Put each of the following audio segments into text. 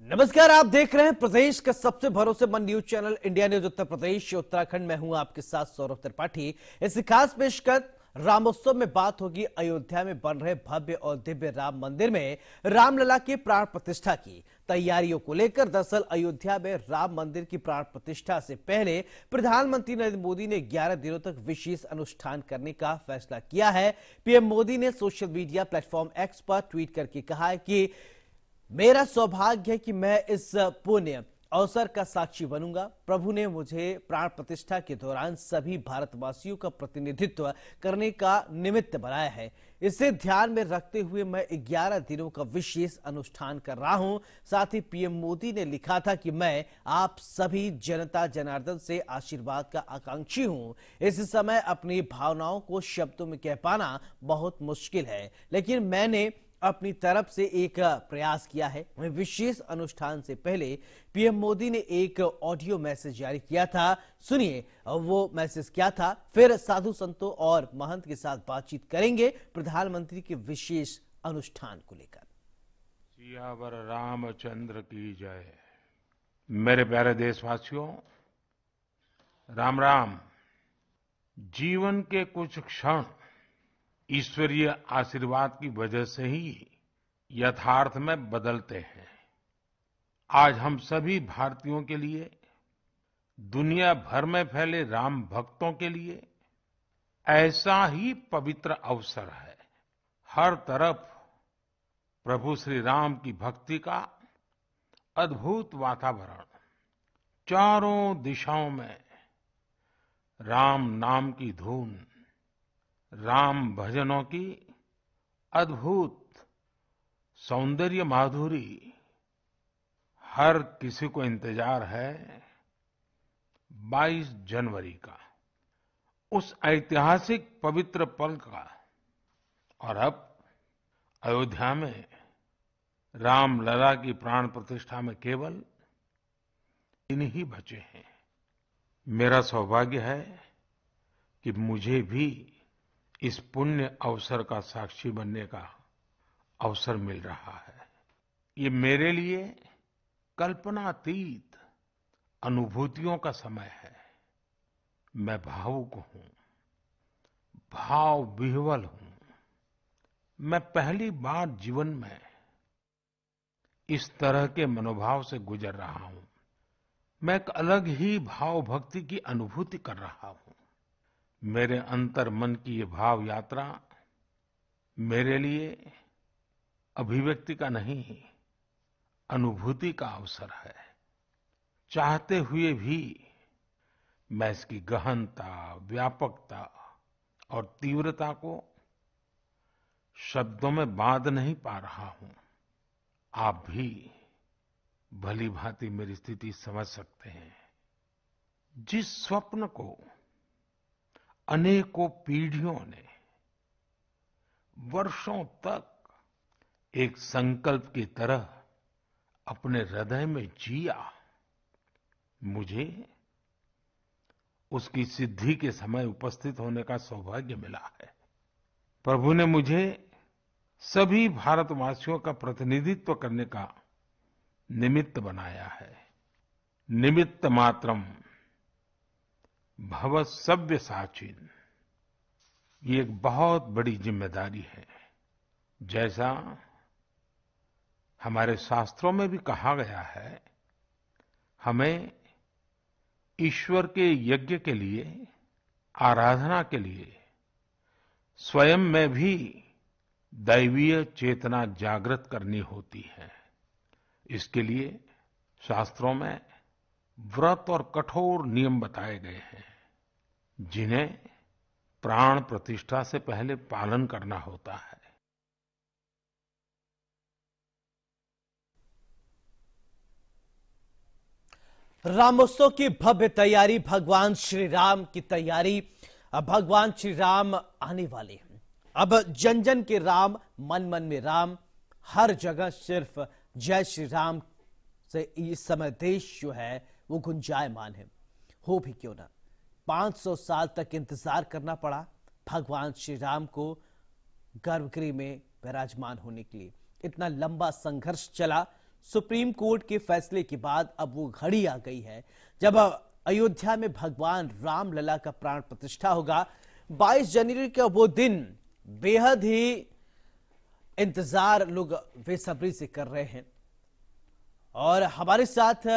नमस्कार, आप देख रहे हैं प्रदेश का सबसे भरोसेमंद news channel India news Uttar Pradesh Uttarakhand में हूं आपके साथ सौरभ त्रिपाठी। इस खास पेशकश रामोत्सव में बात होगी अयोध्या में बन रहे भव्य और दिव्य राम मंदिर में रामलला की प्राण प्रतिष्ठा की तैयारियों को लेकर। दरअसल अयोध्या में राम मंदिर की प्राण प्रतिष्ठा से पहले प्रधानमंत्री नरेंद्र मोदी ने 11 दिनों तक विशेष अनुष्ठान करने का फैसला किया है। पीएम मोदी ने सोशल मीडिया प्लेटफॉर्म एक्स पर ट्वीट करके कहा है कि मेरा सौभाग्य है कि मैं इस पुण्य अवसर का साक्षी बनूंगा। प्रभु ने मुझे प्राण प्रतिष्ठा के दौरान सभी भारतवासियों का प्रतिनिधित्व करने का निमित्त बनाया है। इसे ध्यान में रखते हुए मैं 11 दिनों का विशेष अनुष्ठान कर रहा हूं। साथ ही पीएम मोदी ने लिखा था कि मैं आप सभी जनता जनार्दन से आशीर्वाद का आकांक्षी हूं। इस समय अपनी भावनाओं को शब्दों में कह पाना बहुत मुश्किल है, लेकिन मैंने अपनी तरफ से एक प्रयास किया है। वहीं विशेष अनुष्ठान से पहले पीएम मोदी ने एक ऑडियो मैसेज जारी किया था। सुनिए वो मैसेज क्या था, फिर साधु संतों और महंत के साथ बातचीत करेंगे प्रधानमंत्री के विशेष अनुष्ठान को लेकर। सियावर रामचंद्र की जय। मेरे प्यारे देशवासियों, राम राम। जीवन के कुछ क्षण ईश्वरीय आशीर्वाद की वजह से ही यथार्थ में बदलते हैं। आज हम सभी भारतीयों के लिए, दुनिया भर में फैले राम भक्तों के लिए ऐसा ही पवित्र अवसर है। हर तरफ प्रभु श्री राम की भक्ति का अद्भुत वातावरण, चारों दिशाओं में राम नाम की धुन, राम भजनों की अद्भुत सौंदर्य माधुरी। हर किसी को इंतजार है 22 जनवरी का, उस ऐतिहासिक पवित्र पल का। और अब अयोध्या में रामलला की प्राण प्रतिष्ठा में केवल दिन ही बचे हैं। मेरा सौभाग्य है कि मुझे भी इस पुण्य अवसर का साक्षी बनने का अवसर मिल रहा है। ये मेरे लिए कल्पनातीत अनुभूतियों का समय है। मैं भावुक हूं, भाव विह्वल हूं। मैं पहली बार जीवन में इस तरह के मनोभाव से गुजर रहा हूं। मैं एक अलग ही भाव भक्ति की अनुभूति कर रहा हूं। मेरे अंतर मन की ये भाव यात्रा मेरे लिए अभिव्यक्ति का नहीं, अनुभूति का अवसर है। चाहते हुए भी मैं इसकी गहनता, व्यापकता और तीव्रता को शब्दों में बांध नहीं पा रहा हूं। आप भी भली भांति मेरी स्थिति समझ सकते हैं। जिस स्वप्न को अनेकों पीढ़ियों ने वर्षों तक एक संकल्प की तरह अपने हृदय में जिया, मुझे उसकी सिद्धि के समय उपस्थित होने का सौभाग्य मिला है। प्रभु ने मुझे सभी भारतवासियों का प्रतिनिधित्व करने का निमित्त बनाया है। निमित्त मात्रम भव सव्यसाचिन। ये एक बहुत बड़ी जिम्मेदारी है। जैसा हमारे शास्त्रों में भी कहा गया है, हमें ईश्वर के यज्ञ के लिए, आराधना के लिए स्वयं में भी दैवीय चेतना जागृत करनी होती है। इसके लिए शास्त्रों में व्रत और कठोर नियम बताए गए हैं, जिन्हें प्राण प्रतिष्ठा से पहले पालन करना होता है। रामोत्सव की भव्य तैयारी, भगवान श्री राम की तैयारी। अब भगवान श्री राम आने वाले हैं। अब जन जन के राम, मन मन में राम, हर जगह सिर्फ जय श्री राम से इस समय देश जो है वो गुंजायमान है। हो भी क्यों ना, 500 साल तक इंतजार करना पड़ा भगवान श्री राम को गर्भगृह में विराजमान होने के लिए। इतना लंबा संघर्ष चला, सुप्रीम कोर्ट के फैसले के बाद अब वो घड़ी आ गई है जब अयोध्या में भगवान रामलला का प्राण प्रतिष्ठा होगा। 22 जनवरी का वो दिन बेहद ही इंतजार लोग बेसब्री से कर रहे हैं और हमारे साथ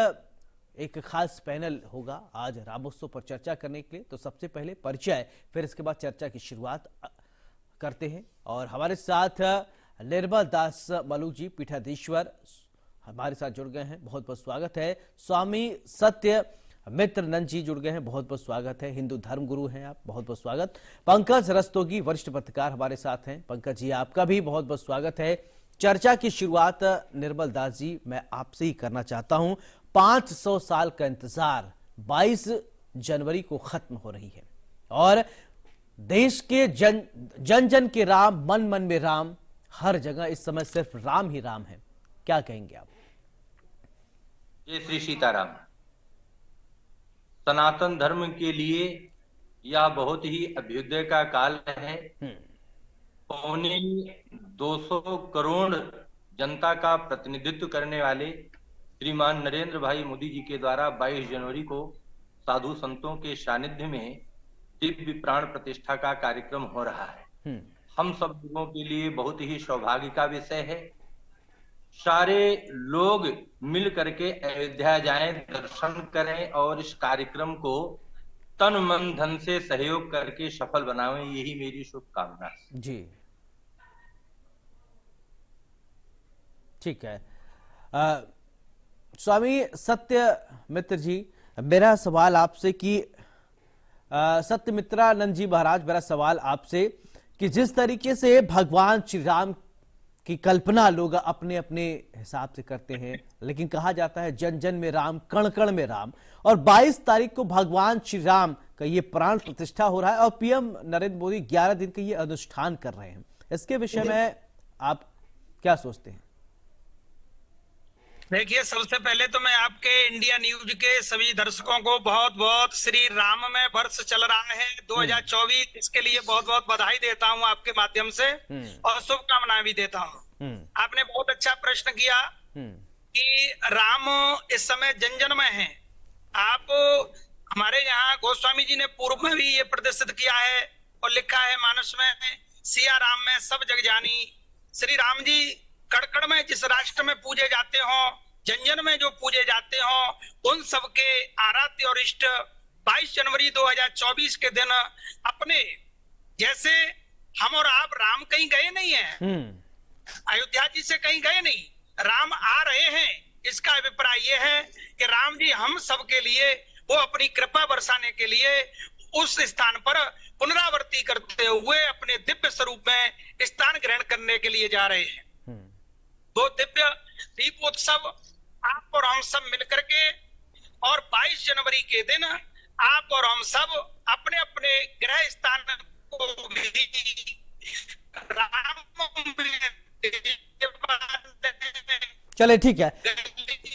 एक खास पैनल होगा आज रामोत्सव पर चर्चा करने के लिए। तो सबसे पहले परिचय, फिर इसके बाद चर्चा की शुरुआत करते हैं और हमारे साथ निर्मल दास मलू जी पीठाधीश्वर हमारे साथ जुड़ गए हैं, बहुत बहुत स्वागत है। स्वामी सत्य मित्र नंद जी जुड़ गए हैं, बहुत बहुत स्वागत है। हिंदू धर्म गुरु हैं आप, बहुत बहुत स्वागत। पंकज रस्तोगी वरिष्ठ पत्रकार हमारे साथ हैं, पंकज जी आपका भी बहुत बहुत स्वागत है। चर्चा की शुरुआत निर्मल दास जी मैं आपसे ही करना चाहता हूं। 500 साल का इंतजार 22 जनवरी को खत्म हो रही है और देश के जन जन के राम, मन मन में राम, हर जगह इस समय सिर्फ राम ही राम है। क्या कहेंगे आप? जय श्री सीताराम। सनातन धर्म के लिए यह बहुत ही अभ्युदय का काल है। 250 करोड़ जनता का प्रतिनिधित्व करने वाले श्रीमान नरेंद्र भाई मोदी जी के द्वारा 22 जनवरी को साधु संतों के सानिध्य में दिव्य प्राण प्रतिष्ठा का कार्यक्रम हो रहा है। हम सब लोगों के लिए बहुत ही सौभाग्य का विषय है। सारे लोग मिल करके अयोध्या जाएं, दर्शन करें और इस कार्यक्रम को तन मन धन से सहयोग करके सफल बनावें, यही मेरी शुभकामना है। जी ठीक है। स्वामी सत्य मित्र जी, मेरा सवाल आपसे कि सत्यमित्रानंद जी महाराज, मेरा सवाल आपसे कि जिस तरीके से भगवान श्री राम की कल्पना लोग अपने अपने हिसाब से करते हैं, लेकिन कहा जाता है जन जन में राम, कण कण में राम, और 22 तारीख को भगवान श्री राम का ये प्राण प्रतिष्ठा हो रहा है और पीएम नरेंद्र मोदी 11 दिन का ये अनुष्ठान कर रहे हैं। इसके विषय में आप क्या सोचते हैं? देखिए, सबसे पहले तो मैं आपके इंडिया न्यूज के सभी दर्शकों को बहुत बहुत श्री राममय वर्ष चल रहा है 2024, इसके लिए बहुत बहुत बधाई देता हूं आपके माध्यम से और शुभकामनाएं भी देता हूं। आपने बहुत अच्छा प्रश्न किया कि राम इस समय जन जन में है। आप हमारे यहाँ गोस्वामी जी ने पूर्व में भी ये प्रदर्शित किया है और लिखा है मानस में, सिया राम में सब जग जानी। श्री राम जी कड़कड़ में जिस राष्ट्र में पूजे जाते हो, जन जन में जो पूजे जाते हो, उन सबके आराध्य और इष्ट 22 जनवरी 2024 के दिन अपने जैसे हम और आप राम कहीं गए नहीं है, अयोध्या जी से कहीं गए नहीं, राम आ रहे हैं। इसका अभिप्राय ये है कि राम जी हम सबके लिए वो अपनी कृपा बरसाने के लिए उस स्थान पर पुनरावृत्ति करते हुए अपने दिव्य स्वरूप में स्थान ग्रहण करने के लिए जा रहे हैं। दो दिव्य दीपोत्सव आप और हम सब मिलकर के, और 22 जनवरी के दिन आप और हम सब अपने अपने गृह स्थान को भी राम चले ठीक है,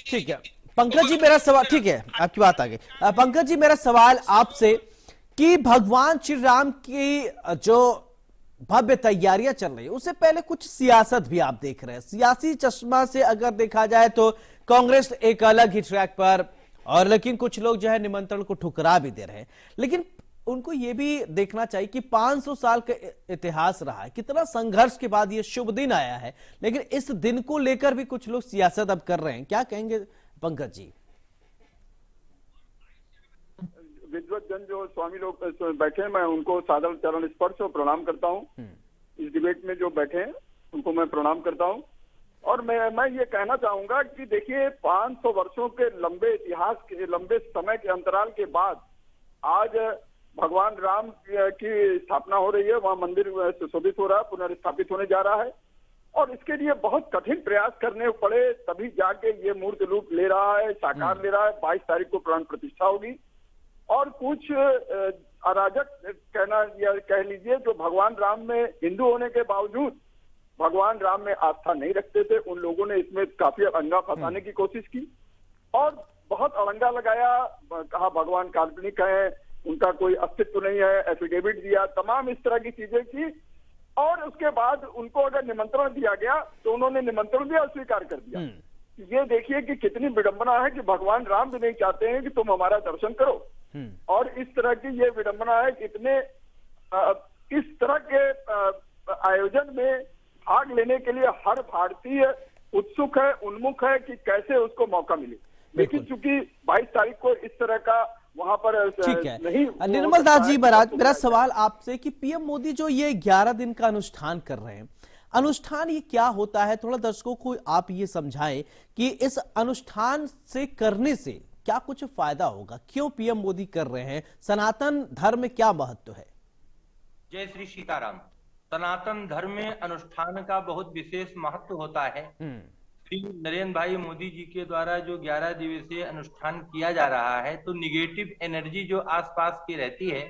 ठीक है पंकज जी, मेरा सवाल ठीक है, आपकी बात आ गई। पंकज जी, मेरा सवाल आपसे कि भगवान श्री राम की जो भव्य तैयारियां चल रही है, उससे पहले कुछ सियासत भी आप देख रहे हैं। सियासी चश्मा से अगर देखा जाए तो कांग्रेस एक अलग ही ट्रैक पर, और लेकिन कुछ लोग जो है निमंत्रण को ठुकरा भी दे रहे हैं। लेकिन उनको ये भी देखना चाहिए कि 500 साल का इतिहास रहा है, कितना संघर्ष के बाद ये शुभ दिन आया है, लेकिन इस दिन को लेकर भी कुछ लोग सियासत अब कर रहे हैं। क्या कहेंगे पंकज जी? विद्वत जन जो स्वामी लोग बैठे हैं, मैं उनको सादर चरण स्पर्श और प्रणाम करता हूं। इस डिबेट में जो बैठे हैं उनको मैं प्रणाम करता हूं। और मैं ये कहना चाहूंगा कि देखिए, 500 वर्षों के लंबे इतिहास के लंबे समय के अंतराल के बाद आज भगवान राम की स्थापना हो रही है, वहां मंदिर सुशोभित हो रहा है, पुनर्स्थापित होने जा रहा है। और इसके लिए बहुत कठिन प्रयास करने पड़े, तभी जाके ये मूर्त रूप ले रहा है, साकार ले रहा है। 22 तारीख को प्राण प्रतिष्ठा होगी। और कुछ अराजक कहना या कह लीजिए, जो भगवान राम में हिंदू होने के बावजूद भगवान राम में आस्था नहीं रखते थे, उन लोगों ने इसमें काफी अड़ंगा फंसाने की कोशिश की और बहुत अड़ंगा लगाया। कहा भगवान काल्पनिक है, उनका कोई अस्तित्व नहीं है, एफिडेविट दिया, तमाम इस तरह की चीजें की। और उसके बाद उनको अगर निमंत्रण दिया गया तो उन्होंने निमंत्रण भी अस्वीकार कर दिया। ये देखिए कि कितनी विडंबना है कि भगवान राम भी नहीं चाहते हैं कि तुम हमारा दर्शन करो। और इस तरह की ये विडंबना है कि इतने इस तरह के आयोजन में भाग लेने के लिए हर भारतीय उत्सुक है, उन्मुख है कि कैसे उसको मौका मिले। लेकिन चूंकि 22 तारीख को इस तरह का वहां पर ठीक है। नहीं निर्मल दास जी महाराज, मेरा सवाल आपसे कि पीएम मोदी जो ये 11 दिन का अनुष्ठान कर रहे हैं, अनुष्ठान ये क्या होता है? थोड़ा दर्शकों को आप ये समझाएं कि इस अनुष्ठान से करने से क्या कुछ फायदा होगा, क्यों पीएम मोदी कर रहे हैं, सनातन धर्म में क्या महत्व है? जय श्री सीताराम। सनातन धर्म में अनुष्ठान का बहुत विशेष महत्व होता है। श्री नरेंद्र भाई मोदी जी के द्वारा जो 11 दिवसीय अनुष्ठान किया जा रहा है, तो निगेटिव एनर्जी जो आसपास की रहती है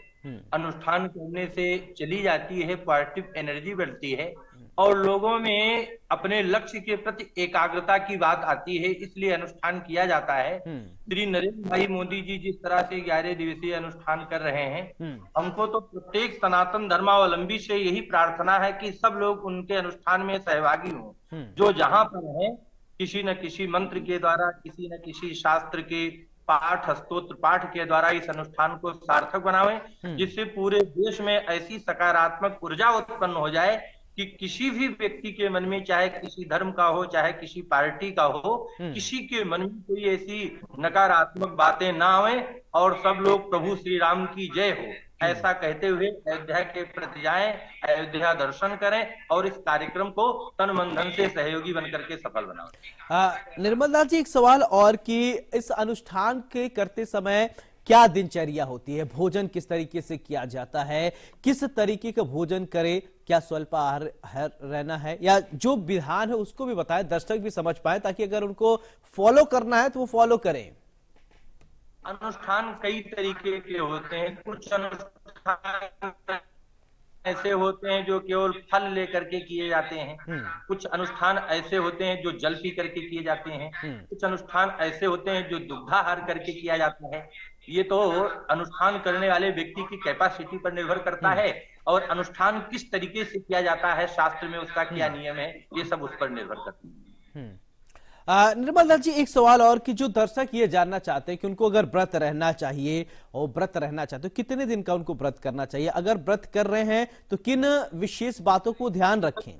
अनुष्ठान करने से चली जाती है, पॉजिटिव एनर्जी बढ़ती है और लोगों में अपने लक्ष्य के प्रति एकाग्रता की बात आती है, इसलिए अनुष्ठान किया जाता है। श्री नरेंद्र भाई मोदी जी जिस तरह से 11 दिवसीय अनुष्ठान कर रहे हैं, हमको तो प्रत्येक सनातन धर्मावलंबी से यही प्रार्थना है कि सब लोग उनके अनुष्ठान में सहभागी हों। जो जहां पर है, किसी न किसी मंत्र के द्वारा, किसी न किसी शास्त्र के पाठ, स्तोत्र पाठ के द्वारा इस अनुष्ठान को सार्थक बनावें, जिससे पूरे देश में ऐसी सकारात्मक ऊर्जा उत्पन्न हो जाए कि किसी भी व्यक्ति के मन में, चाहे किसी धर्म का हो, चाहे किसी पार्टी का हो, किसी के मन में कोई ऐसी नकारात्मक बातें ना आए और सब लोग प्रभु श्री राम की जय हो ऐसा कहते हुए अयोध्या के प्रति जाएं, अयोध्या दर्शन करें और इस कार्यक्रम को तन मन धन से सहयोगी बनकर के सफल बनाओ। निर्मल दास जी, एक सवाल और कि इस अनुष्ठान के करते समय क्या दिनचर्या होती है, भोजन किस तरीके से किया जाता है, किस तरीके का भोजन करे, क्या स्वल्पाहार रहना है, या जो विधान है उसको भी बताएं, दर्शक भी समझ पाए, ताकि अगर उनको फॉलो करना है तो वो फॉलो करें। अनुष्ठान कई तरीके के होते हैं। कुछ अनुष्ठान ऐसे होते हैं जो केवल फल लेकर के किए जाते हैं, कुछ अनुष्ठान ऐसे होते हैं जो जल पी करके किए जाते हैं, कुछ अनुष्ठान ऐसे होते हैं जो दुग्धाहार करके किया जाता है। ये तो अनुष्ठान करने वाले व्यक्ति की कैपेसिटी पर निर्भर करता है और अनुष्ठान किस तरीके से किया जाता है, शास्त्र में उसका क्या नियम है, ये सब उस पर निर्भर करता है। निर्मल दास जी, एक सवाल और कि जो दर्शक ये जानना चाहते हैं कि उनको अगर व्रत रहना चाहिए और व्रत रहना चाहते हो, कितने दिन का उनको व्रत करना चाहिए, अगर व्रत कर रहे हैं तो किन विशेष बातों को ध्यान रखें?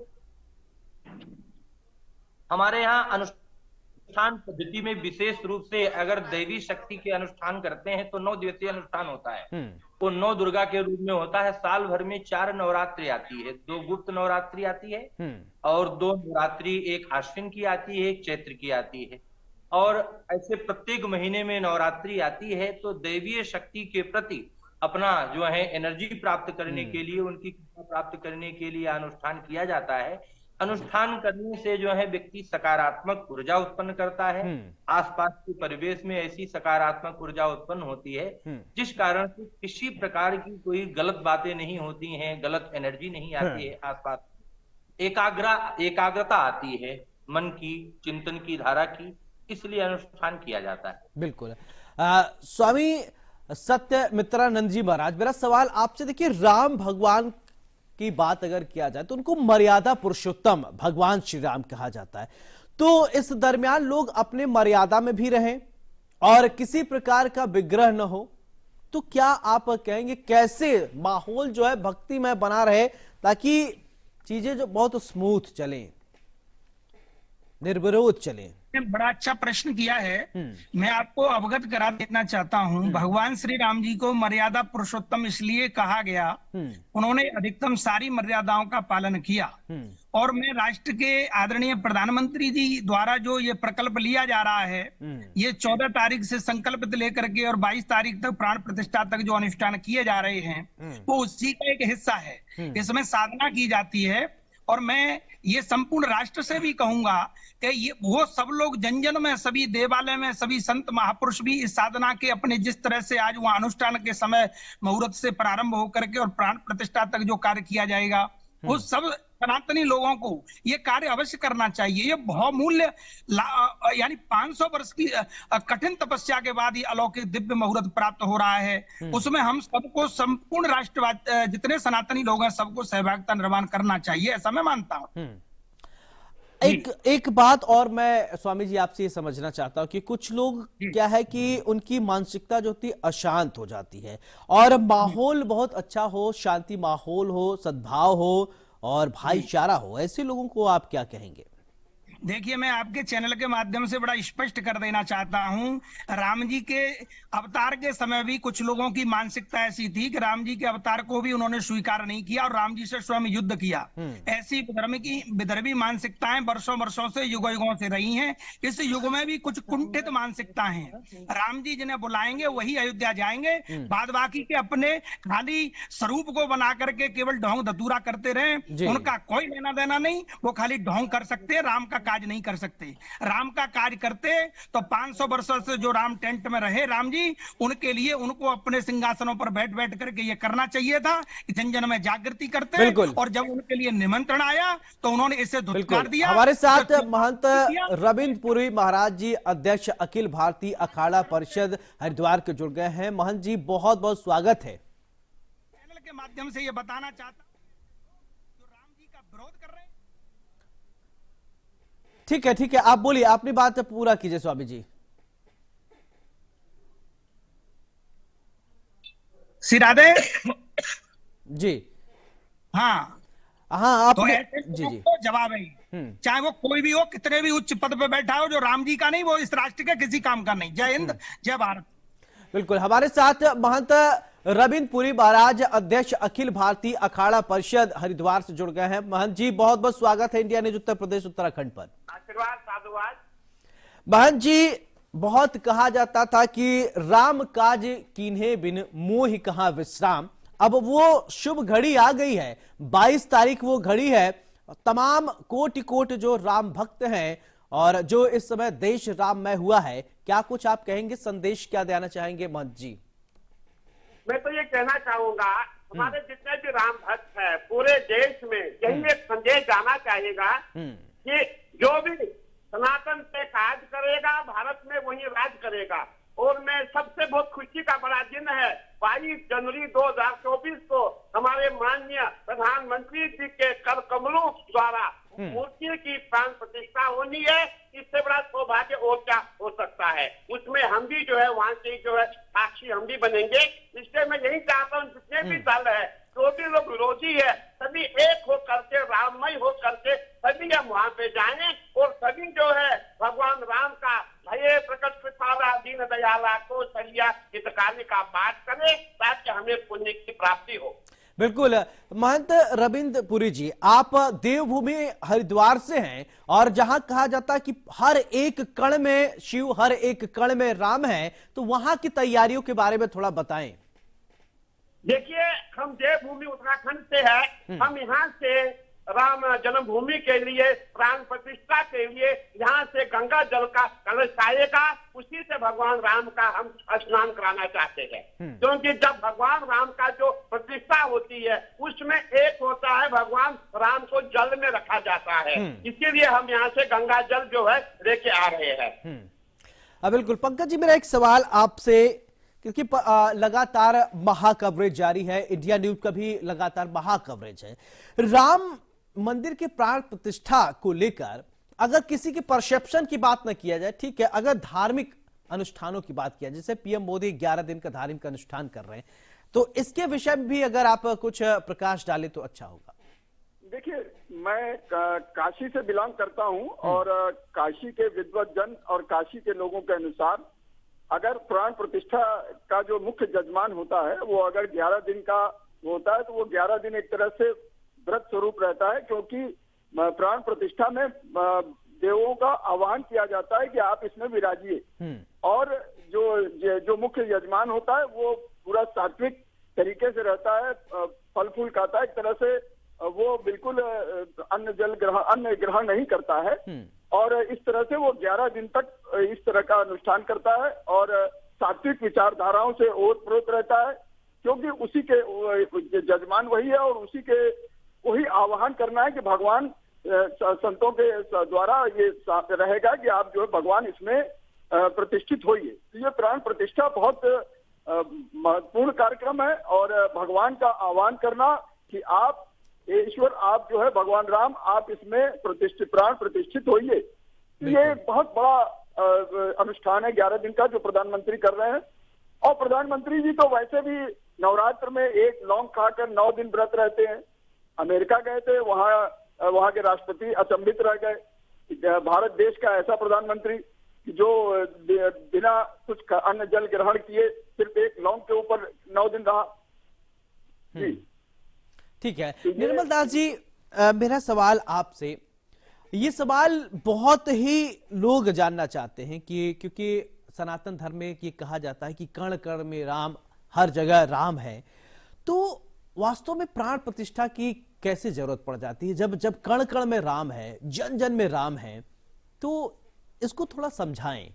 हमारे यहाँ अनुष्ठान पद्धति में विशेष रूप से अगर दैवी शक्ति के अनुष्ठान करते हैं तो 9 दिवसीय अनुष्ठान होता है। वो 9 दुर्गा के रूप में होता है। साल भर में 4 नवरात्रि आती है, 2 गुप्त नवरात्रि आती है और 2 नवरात्रि, एक आश्विन की आती है, एक चैत्र की आती है और ऐसे प्रत्येक महीने में नवरात्रि आती है। तो दैवीय शक्ति के प्रति अपना जो है एनर्जी प्राप्त करने के लिए, उनकी कृपा प्राप्त करने के लिए अनुष्ठान किया जाता है। अनुष्ठान करने से जो है व्यक्ति सकारात्मक ऊर्जा उत्पन्न करता है, आसपास के परिवेश में ऐसी सकारात्मक ऊर्जा उत्पन्न होती है जिस कारण से किसी प्रकार की कोई गलत बातें नहीं होती हैं, गलत एनर्जी नहीं आती है आसपास, एकाग्रता आती है मन की, चिंतन की धारा की, इसलिए अनुष्ठान किया जाता है। बिल्कुल। स्वामी सत्यमित्रानंद जी महाराज, मेरा सवाल आपसे, देखिए राम भगवान की बात अगर किया जाए तो उनको मर्यादा पुरुषोत्तम भगवान श्री राम कहा जाता है, तो इस दरमियान लोग अपने मर्यादा में भी रहें और किसी प्रकार का विग्रह न हो, तो क्या आप कहेंगे कैसे माहौल जो है भक्तिमय बना रहे ताकि चीजें जो बहुत स्मूथ चलें, निर्विरोध चलें? बड़ा अच्छा प्रश्न किया है। मैं आपको अवगत करा देना चाहता हूं, भगवान श्री राम जी को मर्यादा पुरुषोत्तम इसलिए कहा गया, उन्होंने अधिकतम सारी मर्यादाओं का पालन किया। और मैं राष्ट्र के आदरणीय प्रधानमंत्री जी द्वारा जो ये प्रकल्प लिया जा रहा है, ये 14 तारीख से संकल्पित लेकर के और 22 तारीख तक प्राण प्रतिष्ठा तक जो अनुष्ठान किए जा रहे हैं, वो उसी का एक हिस्सा है। इसमें साधना की जाती है और मैं ये संपूर्ण राष्ट्र से भी कहूंगा कि ये वो सब लोग जन जन में, सभी देवालय में, सभी संत महापुरुष भी इस साधना के अपने जिस तरह से आज वहां अनुष्ठान के समय मुहूर्त से प्रारंभ होकर के और प्राण प्रतिष्ठा तक जो कार्य किया जाएगा, वो सब सनातनी लोगों को ये कार्य अवश्य करना चाहिए। ये बहुमूल्य यानी 500 वर्ष की कठिन तपस्या के बाद ये अलौकिक दिव्य मुहूर्त प्राप्त हो रहा है। उसमें हम सबको, संपूर्ण राष्ट्रवाद जितने सनातनी लोग हैं, सबको सहभागिता निर्माण करना चाहिए, ऐसा मैं मानता हूँ। एक बात और मैं स्वामी जी आपसे ये समझना चाहता हूँ कि कुछ लोग क्या है कि उनकी मानसिकता जो होती है अशांत हो जाती है, और माहौल बहुत अच्छा हो, शांति माहौल हो, सद्भाव हो और भाईचारा हो, ऐसे लोगों को आप क्या कहेंगे? देखिए, मैं आपके चैनल के माध्यम से बड़ा स्पष्ट कर देना चाहता हूं, राम जी के अवतार के समय भी कुछ लोगों की मानसिकता ऐसी थी कि राम जी के अवतार को भी उन्होंने स्वीकार नहीं किया और राम जी से स्वयं युद्ध किया। ऐसी विधर्मी मानसिकताएं वर्षों वर्षों से, युगों युगों से रही हैं। इस युग में भी कुछ कुंठित मानसिकताएं हैं। राम जी जिन्हें बुलाएंगे वही अयोध्या जाएंगे, बाद बाकी के अपने खाली स्वरूप को बना करके केवल ढोंग धतूरा करते रहे, उनका कोई लेना देना नहीं। वो खाली ढोंग कर सकते हैं, राम का काज नहीं कर सकते। राम का काज करते तो 500 वर्षों से जो राम टेंट में रहे राम जी, उनके लिए उनको अपने सिंहासनों पर बैठ बैठ करके ये करना चाहिए था, जन जन में जागृति करते। और जब उनके लिए निमंत्रण आया तो उन्होंने इसे धुतकार दिया। हमारे साथ महंत रविंद्र पुरी महाराज जी, अध्यक्ष अखिल भारतीय अखाड़ा परिषद हरिद्वार के जुड़ गए हैं। महंत जी, बहुत बहुत स्वागत है। चैनल के माध्यम से ये बताना चाहता हूं, जो राम जी का विरोध कर रहे हैं। ठीक है, आप बोलिए, अपनी बात पूरा कीजिए स्वामी जी। श्री राधे जी। हाँ, आप तो ऐसे जी तो जवाब है, चाहे वो कोई भी हो, कितने भी उच्च पद पे बैठा हो, जो राम जी का नहीं वो इस राष्ट्र के किसी काम का नहीं। जय हिंद, जय भारत। बिल्कुल, हमारे साथ महंत रविंद्र पुरी महाराज, अध्यक्ष अखिल भारतीय अखाड़ा परिषद हरिद्वार से जुड़ गए हैं। महंत जी, बहुत बहुत स्वागत है इंडिया न्यूज उत्तर प्रदेश उत्तराखंड पर। आशीर्वाद, साधुवाद। महंत जी, बहुत कहा जाता था कि राम काज कीन्हे बिन मोहि कहां विश्राम। अब वो शुभ घड़ी आ गई है, 22 तारीख वो घड़ी है। तमाम कोटि कोट जो राम भक्त हैं और जो इस समय देश राममय हुआ है, क्या कुछ आप कहेंगे, संदेश क्या देना चाहेंगे महंत जी? मैं तो ये कहना चाहूंगा, हमारे जितने भी राम भक्त है पूरे देश में यही एक संदेश जाना चाहेगा कि जो भी सनातन पे काज करेगा भारत में वही राज करेगा। और मैं सबसे बहुत खुशी का बड़ा दिन है, 22 जनवरी 2024 को हमारे माननीय प्रधानमंत्री जी के कर कमलों द्वारा मूर्ति की प्राण प्रतिष्ठा होनी है। इससे बड़ा सौभाग्य और क्या हो सकता है। उसमें हम भी जो है वहां से जो है साक्षी हम भी बनेंगे। इसलिए मैं यही चाहता हूँ, जितने भी दल है, जो भी लोग विरोधी है, सभी एक हो करके, राममय हो करके सभी हम वहां पे जाएं और सभी जो है भगवान राम का भये प्रकट कृपाला दीन दयाला को सरिया हितकारी का पाठ करें, ताकि हमें पुण्य की प्राप्ति हो। बिल्कुल, महंत रविंद्र पुरी जी, आप देवभूमि हरिद्वार से हैं और जहां कहा जाता है कि हर एक कण में शिव, हर एक कण में राम है, तो वहां की तैयारियों के बारे में थोड़ा बताएं। देखिए, हम देवभूमि उत्तराखंड से है। हम यहाँ से राम जन्मभूमि के लिए, प्राण प्रतिष्ठा के लिए यहाँ से गंगा जल का कलश आएगा, उसी से भगवान राम का हम स्नान कराना चाहते हैं। क्योंकि जब भगवान राम का जो प्रतिष्ठा होती है उसमें एक होता है, भगवान राम को जल में रखा जाता है। इसीलिए हम यहाँ से गंगा जल जो है लेके आ रहे हैं। बिल्कुल। पंकज जी, मेरा एक सवाल आपसे, क्योंकि लगातार महा कवरेज जारी है, इंडिया न्यूज का भी लगातार महा कवरेज है, राम मंदिर के प्राण प्रतिष्ठा को लेकर अगर किसी के परसेप्शन की बात न किया जाए, ठीक है, अगर धार्मिक अनुष्ठानों की बात किया, जैसे पीएम मोदी 11 दिन का धार्मिक अनुष्ठान कर रहे हैं, तो इसके विषय में भी अगर आप कुछ प्रकाश डालें तो अच्छा होगा। देखिए, मैं काशी से बिलोंग करता हूं और काशी के विद्वत जन और काशी के लोगों के अनुसार अगर प्राण प्रतिष्ठा का जो मुख्य जजमान होता है वो अगर 11 दिन का होता है, तो वो 11 दिन एक तरह से व्रत स्वरूप रहता है। क्योंकि प्राण प्रतिष्ठा में देवों का आह्वान किया जाता है कि आप इसमें विराजिए, और जो मुख्य यजमान होता है वो पूरा सात्विक तरीके से रहता है, फल फूल खाता है, एक तरह से वो बिल्कुल अन्न ग्रहण नहीं करता है। और इस तरह से वो 11 दिन तक इस तरह का अनुष्ठान करता है और सात्विक विचारधाराओं से ओतप्रोत रहता है, क्योंकि उसी के जजमान वही है और उसी के वही आह्वान करना है कि भगवान संतों के द्वारा ये रहेगा कि आप जो है भगवान इसमें प्रतिष्ठित होइए। तो ये प्राण प्रतिष्ठा बहुत महत्वपूर्ण कार्यक्रम है और भगवान का आह्वान करना कि आप ईश्वर आप जो है भगवान राम, आप इसमें प्रतिष्ठित, प्राण प्रतिष्ठित होइए। ये बहुत बड़ा अनुष्ठान है 11 दिन का जो प्रधानमंत्री कर रहे हैं। और प्रधानमंत्री जी तो वैसे भी नवरात्र में एक लौंग खाकर 9 दिन व्रत रहते हैं। अमेरिका गए थे, वहां के राष्ट्रपति अचंभित रह गए। भारत देश का ऐसा प्रधानमंत्री जो बिना कुछ अन्न जल ग्रहण किए सिर्फ एक लौंग के ऊपर 9 दिन रहा। जी ठीक है निर्मल दास जी, मेरा सवाल आपसे, ये सवाल बहुत ही लोग जानना चाहते हैं कि क्योंकि सनातन धर्म में ये कहा जाता है कि कण कण में राम, हर जगह राम है, तो वास्तव में प्राण प्रतिष्ठा की कैसे जरूरत पड़ जाती है जब जब कण कण में राम है, जन जन में राम है? तो इसको थोड़ा समझाएं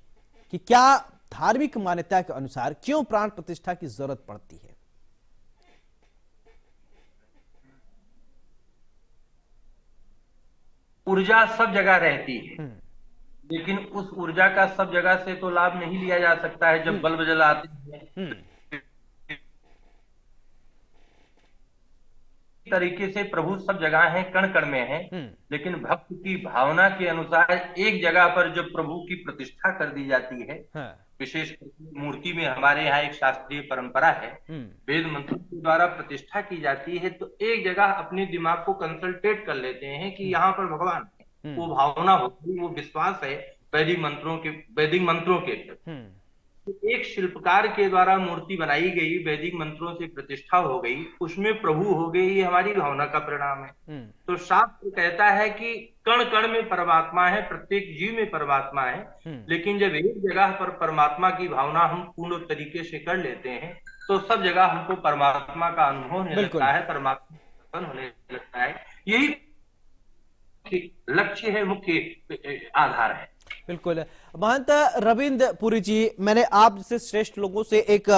कि क्या धार्मिक मान्यता के अनुसार क्यों प्राण प्रतिष्ठा की जरूरत पड़ती है? ऊर्जा सब जगह रहती है, लेकिन उस ऊर्जा का सब जगह से तो लाभ नहीं लिया जा सकता है। जब बल्ब जलाते हैं तरीके से प्रभु सब जगह है, कण कण में है, लेकिन भक्त की भावना के अनुसार एक जगह पर जब प्रभु की प्रतिष्ठा कर दी जाती है, विशेष मूर्ति में हमारे यहाँ एक शास्त्रीय परंपरा है, वेद मंत्रों के द्वारा प्रतिष्ठा की जाती है, तो एक जगह अपने दिमाग को कंसल्टेट कर लेते हैं कि यहाँ पर भगवान है। वो भावना होती, वो विश्वास है वैदिक मंत्रों के एक शिल्पकार के द्वारा मूर्ति बनाई गई, वैदिक मंत्रों से प्रतिष्ठा हो गई, उसमें प्रभु हो गए, ये हमारी भावना का परिणाम है। तो शास्त्र कहता है कि कण कण में परमात्मा है, प्रत्येक जीव में परमात्मा है, लेकिन जब एक जगह पर परमात्मा की भावना हम पूर्ण तरीके से कर लेते हैं तो सब जगह हमको परमात्मा का अनुभव होने लगता है, परमात्मा होने लगता है। यही लक्ष्य है, मुख्य आधार है। बिल्कुल। महंत रविंद्र पुरी जी, मैंने आपसे श्रेष्ठ लोगों से एक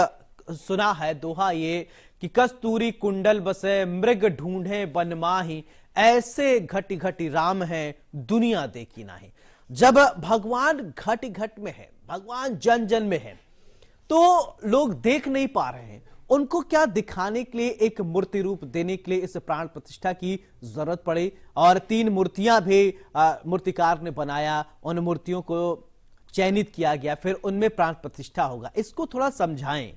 सुना है दोहा ये कि कस्तूरी कुंडल बसे मृग ढूंढे बन माही, ऐसे घटी घटी राम है दुनिया देखी नाही। जब भगवान घटी घट में है, भगवान जन जन में है, तो लोग देख नहीं पा रहे हैं, उनको क्या दिखाने के लिए एक मूर्ति रूप देने के लिए इस प्राण प्रतिष्ठा की जरूरत पड़ी और 3 मूर्तियां भी मूर्तिकार ने बनाया, उन मूर्तियों को चयनित किया गया, फिर उनमें प्राण प्रतिष्ठा होगा। इसको थोड़ा समझाएं।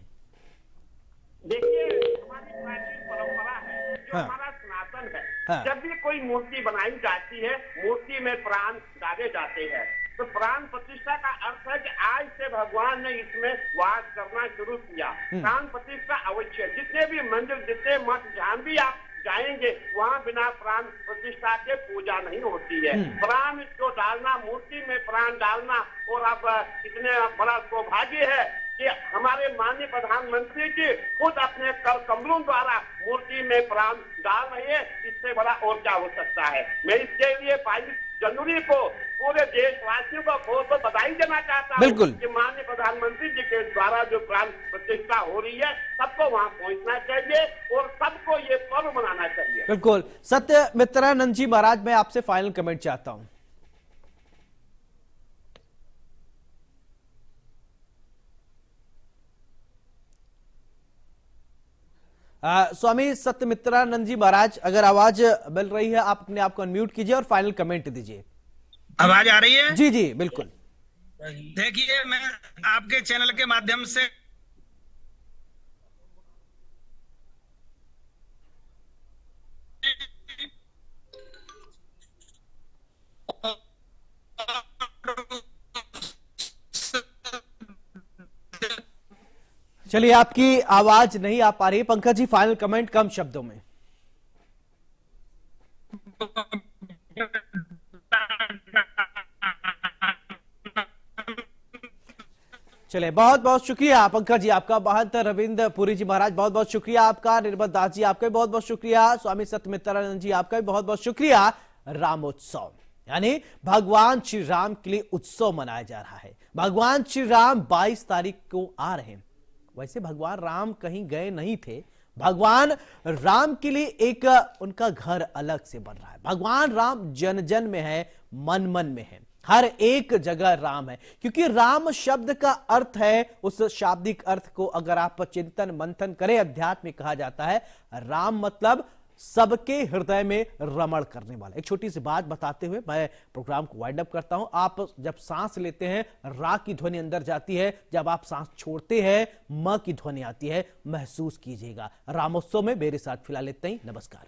देखिए हमारी प्राचीन परंपरा है, जो हमारा सनातन है, जब भी कोई मूर्ति बनाई जाती है, मूर्ति में प्राण डाले जाते हैं। तो प्राण प्रतिष्ठा का अर्थ है कि आज से भगवान ने इसमें वास करना शुरू किया। प्राण प्रतिष्ठा अवश्य, जितने भी मंदिर, जितने मठ, जहाँ भी आप जाएंगे वहाँ बिना प्राण प्रतिष्ठा के पूजा नहीं होती है। प्राण को डालना, मूर्ति में प्राण डालना, और अब इतने बड़ा सौभाग्य है कि हमारे माननीय प्रधानमंत्री जी खुद अपने कमलों द्वारा मूर्ति में प्राण डाल रहे हैं। इससे बड़ा और क्या हो सकता है। मैं इसके लिए 22 जनवरी को पूरे देशवासियों को बहुत बहुत बधाई देना चाहता हूँ कि माननीय प्रधानमंत्री जी के द्वारा जो प्राण प्रतिष्ठा हो रही है, सबको वहाँ पहुँचना चाहिए और सबको ये पर्व मनाना चाहिए। बिल्कुल। सत्यमित्रानंद जी महाराज, मैं आपसे फाइनल कमेंट चाहता हूँ। स्वामी सत्यमित्रानंद जी महाराज, अगर आवाज मिल रही है आप अपने आप को अनम्यूट कीजिए और फाइनल कमेंट दीजिए। आवाज आ रही है? जी जी बिल्कुल। देखिए, मैं आपके चैनल के माध्यम से चलिए, आपकी आवाज नहीं आ पा रही है। पंकज जी, फाइनल कमेंट कम शब्दों में। चलिए, बहुत बहुत शुक्रिया पंकज जी आपका। महंत रविंद्र पुरी जी महाराज, बहुत बहुत शुक्रिया आपका। निर्मल दास जी, आपका भी बहुत बहुत शुक्रिया। स्वामी सत्यमित्रानंद जी, आपका भी बहुत बहुत शुक्रिया। रामोत्सव यानी भगवान श्री राम के लिए उत्सव मनाया जा रहा है। भगवान श्री राम 22 तारीख को आ रहे हैं। वैसे भगवान राम कहीं गए नहीं थे, भगवान राम के लिए एक उनका घर अलग से बन रहा है। भगवान राम जन जन में है, मन मन में है, हर एक जगह राम है। क्योंकि राम शब्द का अर्थ है, उस शाब्दिक अर्थ को अगर आप चिंतन मंथन करें, अध्यात्म में कहा जाता है राम मतलब सबके हृदय में रमण करने वाला। एक छोटी सी बात बताते हुए मैं प्रोग्राम को वाइंड अप करता हूं। आप जब सांस लेते हैं रा की ध्वनि अंदर जाती है, जब आप सांस छोड़ते हैं म की ध्वनि आती है, महसूस कीजिएगा। रामोत्सव में मेरे साथ फिलहाल इतना ही। नमस्कार।